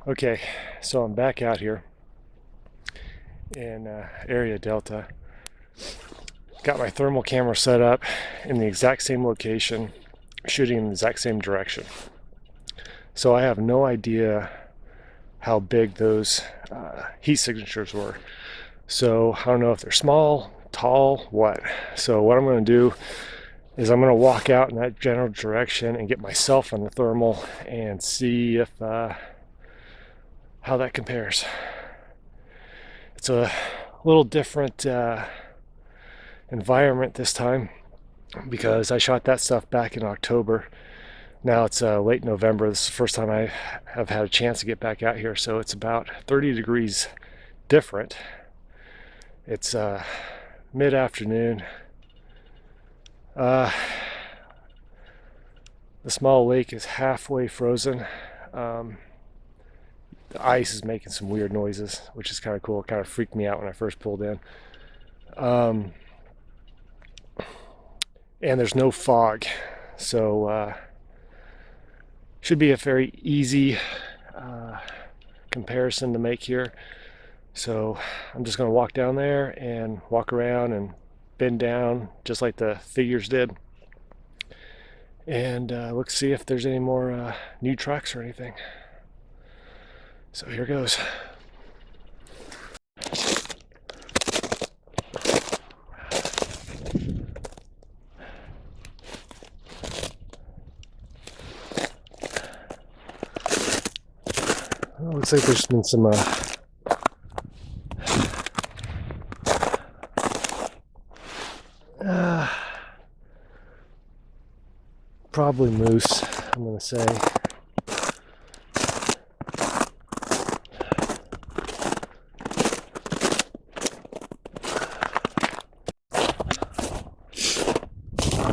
Okay, so I'm back out here in area Delta. Got my thermal camera set up in the exact same location, shooting in the exact same direction. So I have no idea how big those heat signatures were. So I don't know if they're small, tall, what. So what I'm going to do is I'm going to walk out in that general direction and get myself on the thermal and see if how that compares. It's a little different environment this time because I shot that stuff back in October. Now it's late November. This is the first time I have had a chance to get back out here, so it's about 30 degrees different. It's mid-afternoon. The small lake is halfway frozen. The ice is making some weird noises, which is kind of cool. It kind of freaked me out when I first pulled in. And there's no fog, so should be a very easy comparison to make here. So I'm just going to walk down there and walk around and bend down just like the figures did, and look, see if there's any more new tracks or anything. So here goes. Well, looks like there's been some probably moose, I'm going to say.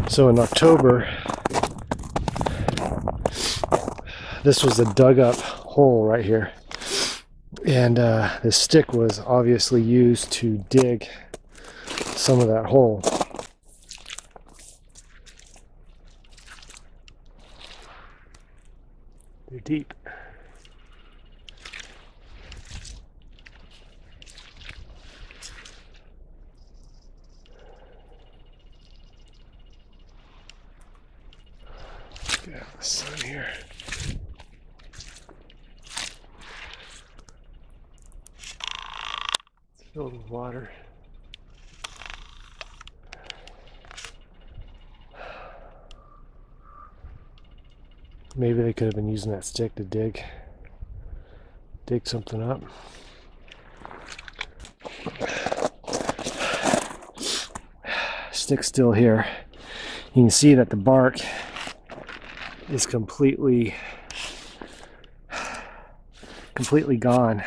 So in October, this was a dug up hole right here, and this stick was obviously used to dig some of that hole. They're deep. Get out of the sun here. It's filled with water. Maybe they could have been using that stick to dig something up. Stick's still here. You can see that the bark is completely gone.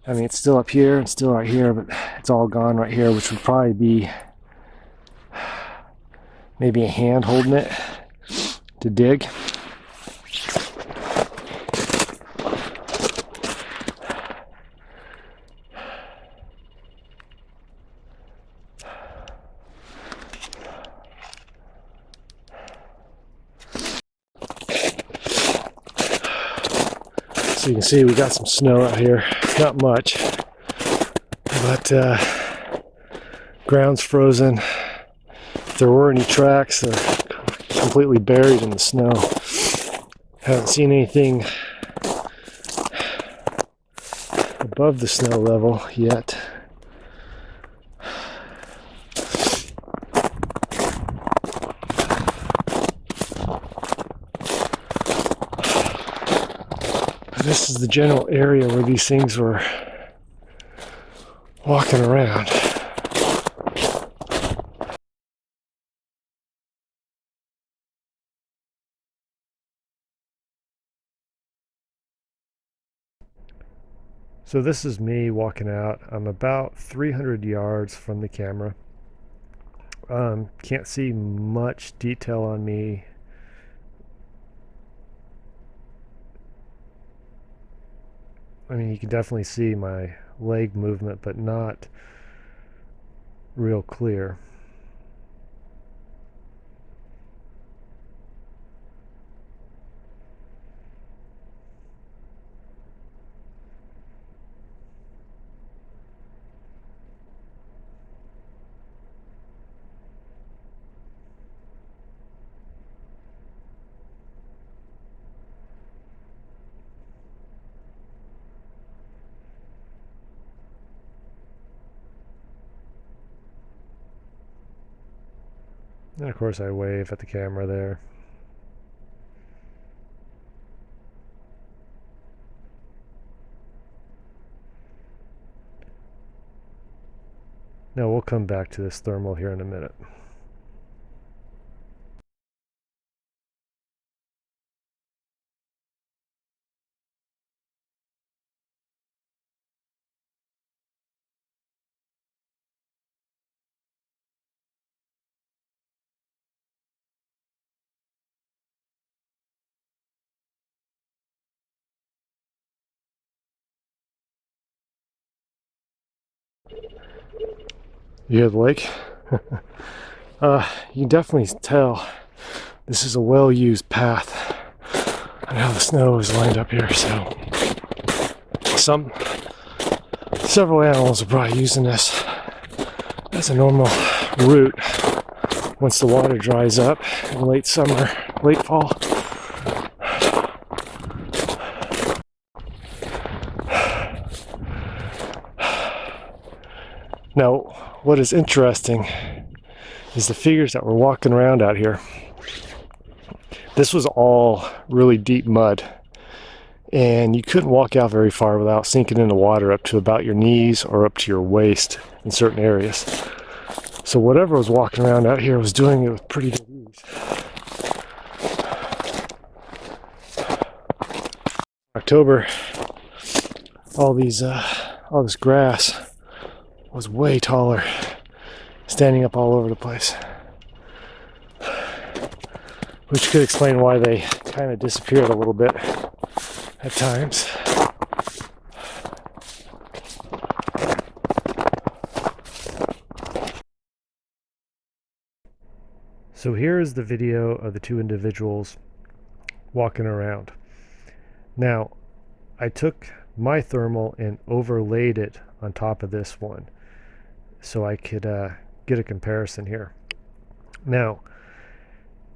I mean, it's still up here and still right here, but it's all gone right here, which would probably be maybe a hand holding it to dig. So you can see we got some snow out here, not much, but ground's frozen. If there were any tracks, they're completely buried in the snow. Haven't seen anything above the snow level yet. This is the general area where these things were walking around. So this is me walking out. I'm about 300 yards from the camera. Can't see much detail on me. I mean, you can definitely see my leg movement, but not real clear. And of course I wave at the camera there. Now we'll come back to this thermal here in a minute. You hear the lake? You can definitely tell this is a well-used path. And how the snow is lined up here, so several animals are probably using this as a normal route once the water dries up in late summer, late fall. Now, what is interesting is the figures that were walking around out here. This was all really deep mud, and you couldn't walk out very far without sinking in the water up to about your knees or up to your waist in certain areas. So whatever was walking around out here was doing it with pretty good ease. October, all this grass was way taller, standing up all over the place, which could explain why they kind of disappeared a little bit at times. So here is the video of the two individuals walking around. Now, I took my thermal and overlaid it on top of this one so I could get a comparison here. Now,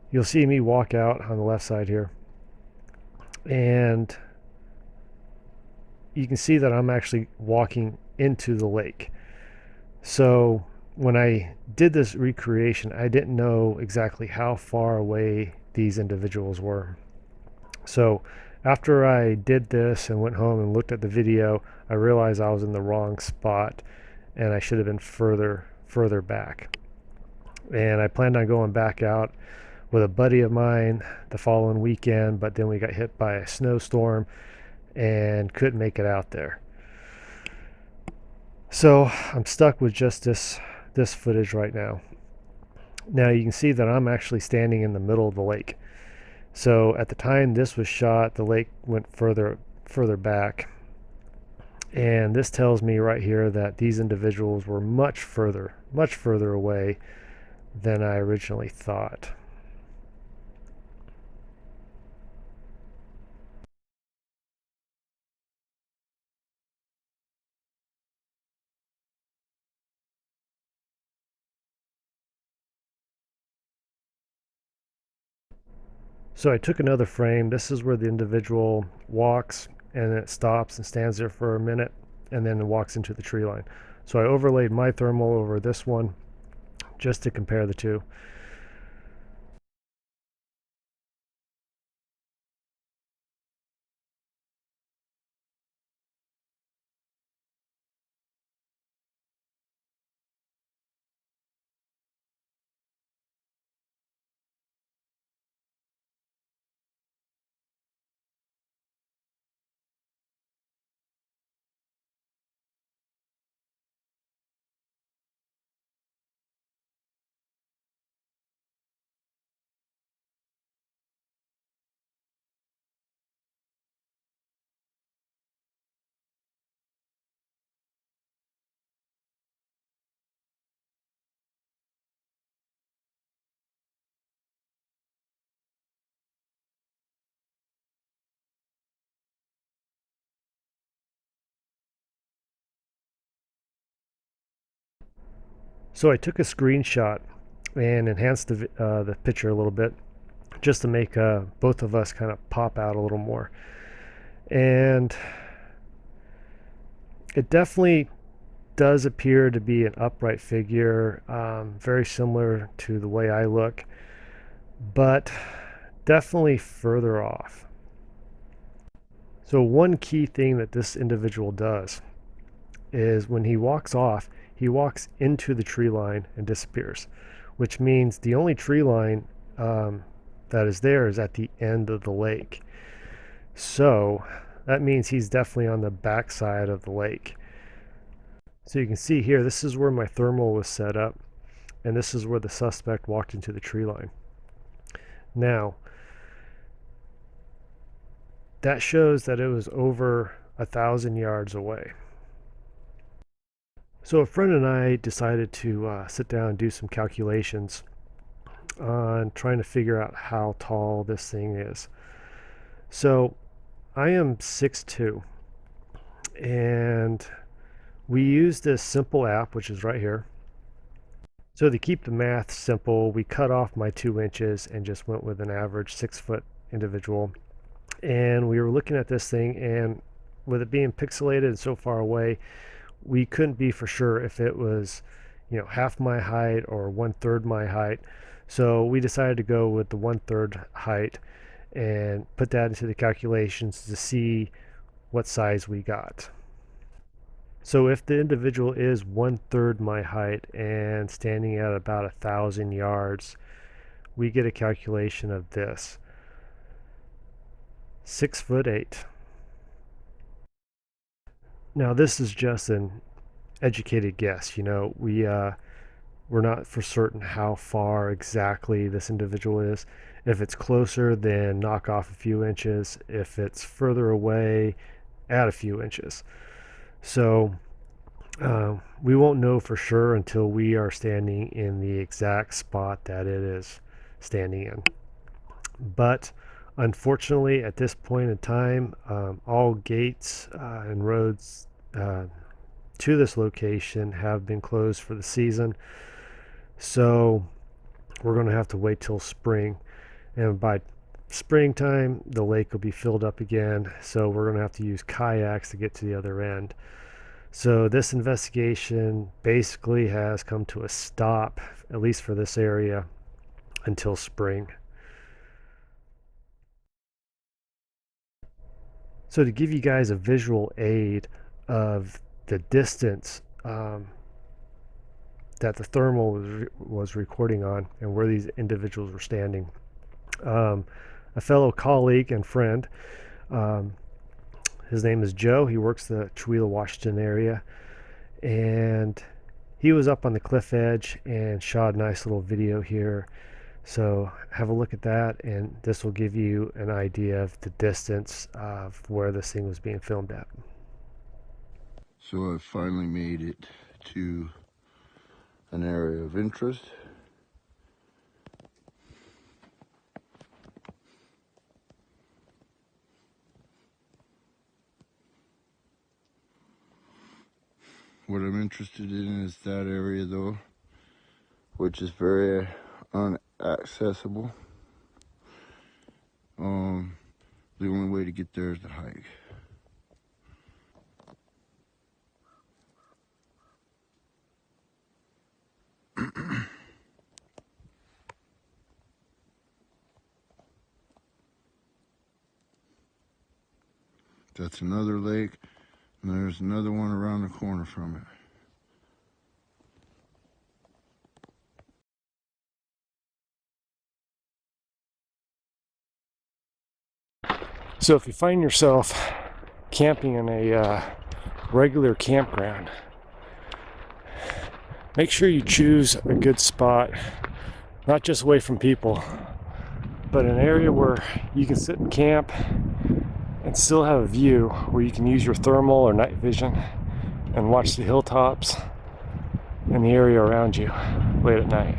you'll see me walk out on the left side here, and you can see that I'm actually walking into the lake. So when I did this recreation, I didn't know exactly how far away these individuals were. So after I did this and went home and looked at the video, I realized I was in the wrong spot and I should have been further back. And I planned on going back out with a buddy of mine the following weekend, but then we got hit by a snowstorm and couldn't make it out there. So I'm stuck with just this footage right now. Now you can see that I'm actually standing in the middle of the lake. So at the time this was shot, the lake went further back. And this tells me right here that these individuals were much further away than I originally thought. So I took another frame. This is where the individual walks and it stops and stands there for a minute and then walks into the tree line. So I overlaid my thermal over this one just to compare the two. So I took a screenshot and enhanced the picture a little bit just to make both of us kind of pop out a little more. And it definitely does appear to be an upright figure, very similar to the way I look, but definitely further off. So one key thing that this individual does is when he walks off, he walks into the tree line and disappears, which means the only tree line that is there is at the end of the lake. So that means he's definitely on the back side of the lake. So you can see here, this is where my thermal was set up, and this is where the suspect walked into the tree line. Now, that shows that it was over 1,000 yards away. So a friend and I decided to sit down and do some calculations on trying to figure out how tall this thing is. So I am 6'2", and we used this simple app, which is right here. So to keep the math simple, we cut off my 2 inches and just went with an average 6-foot individual. And we were looking at this thing, and with it being pixelated and so far away, we couldn't be for sure if it was, half my height or 1/3 my height. So we decided to go with the 1/3 height and put that into the calculations to see what size we got. So if the individual is 1/3 my height and standing at about 1,000 yards, we get a calculation of this: 6'8". Now this is just an educated guess. We're not for certain how far exactly this individual is. If it's closer, then knock off a few inches. If it's further away, add a few inches. So we won't know for sure until we are standing in the exact spot that it is standing in. But unfortunately, at this point in time, all gates and roads to this location have been closed for the season. So we're going to have to wait till spring. And by springtime, the lake will be filled up again. So we're going to have to use kayaks to get to the other end. So this investigation basically has come to a stop, at least for this area, until spring. So to give you guys a visual aid of the distance that the thermal was recording on and where these individuals were standing, a fellow colleague and friend, his name is Joe. He works the Chewelah, Washington area, and he was up on the cliff edge and shot a nice little video here. So have a look at that, and this will give you an idea of the distance of where this thing was being filmed at. So I finally made it to an area of interest. What I'm interested in is that area though, which is very unaccessible. The only way to get there is to hike. That's another lake, and there's another one around the corner from it. So if you find yourself camping in a regular campground, make sure you choose a good spot, not just away from people, but an area where you can sit and camp and still have a view where you can use your thermal or night vision and watch the hilltops and the area around you late at night.